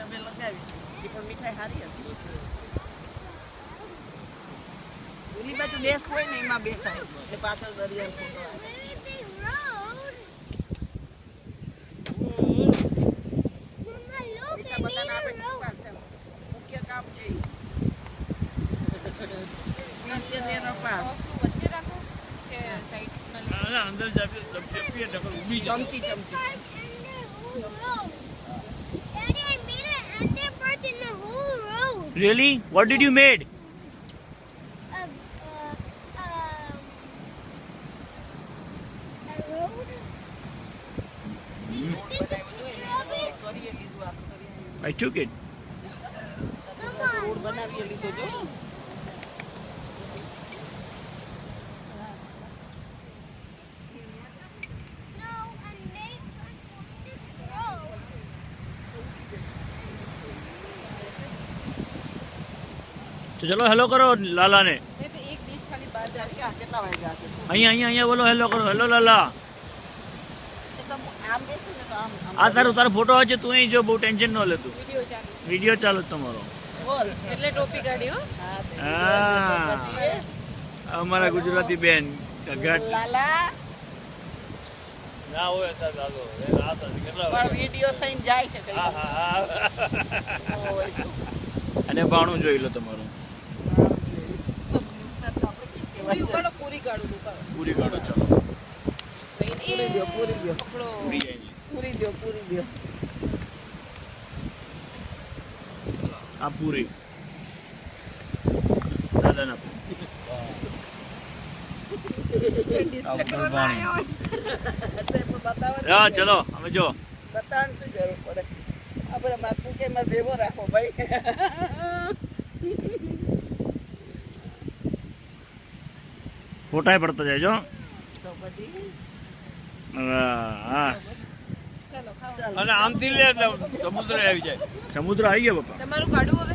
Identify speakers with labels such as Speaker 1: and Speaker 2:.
Speaker 1: અમે લગાવી એ પણ મીઠાઈ સારી હતી. ઓલી બાજુ બેસ હોય ને એમાં બેસાય એટલે પાછળ દરિયા ફોટો આવે. પૈસા બધાને આપે છે મુખ્ય કામ છે
Speaker 2: વચ્ચે રાખો કે સાઈડ
Speaker 3: અંદર જાકે ચમચી ઢકલ ઊભી જાય.
Speaker 1: ચમચી ચમચી
Speaker 3: Really? What did you made? I took it.
Speaker 1: Road બનાવીએ લીધો જો.
Speaker 3: તો ચલો હેલો કરો લાલાને.
Speaker 2: એ તો એક ડીશ ખાલી બહાર જાય.
Speaker 1: કેટલા વાગ્યા છે?
Speaker 3: અહીંયા બોલો હેલો કરો. હેલો લાલા.
Speaker 1: આમ બેસે ને તો આમ
Speaker 3: આ તારો ફોટો આવે છે, તું અહીં જો, બહુ ટેન્શન ન લેતું.
Speaker 2: વિડિયો ચાલુ.
Speaker 3: વિડીયો ચાલુ જ તમારો.
Speaker 1: બોલ.
Speaker 2: એટલે ટોપી કાઢી હો.
Speaker 3: હા, અમારા ગુજરાતી બેન ગગટ.
Speaker 1: લાલા
Speaker 3: ના હોય તાર લાલો એ રાત કેટલા
Speaker 1: પણ વિડિયો થઈને જાય છે કઈ.
Speaker 3: હા
Speaker 1: ઓય શું
Speaker 3: અને ભાણું જોઈ લો તમારું.
Speaker 2: પૂરી ઉપાડો, પૂરી કાઢું ઉપાડો.
Speaker 3: પૂરી કાઢો ચલો.
Speaker 1: પૂરી દો પૂરી દો
Speaker 2: પકડો.
Speaker 3: પૂરી જાય છે.
Speaker 1: પૂરી દો પૂરી દો.
Speaker 3: આ પૂરી દાદાના આ ઉપર પાણી.
Speaker 1: તે પણ બતાવો ને.
Speaker 3: હા ચલો અમે જો
Speaker 1: બતાવવાની શું જરૂર પડે? આ બધા માર તું કે મારે ભેગો રાખો ભાઈ.
Speaker 3: ફોટાય પડતા જાય જો.
Speaker 1: તો પછી
Speaker 3: હા
Speaker 2: ચાલો ખાઓ.
Speaker 3: અને આમથી લે એટલે સમુદ્ર આવી જાય. સમુદ્ર આવી ગયો બાપા.
Speaker 2: તમારું કાઢું હવે.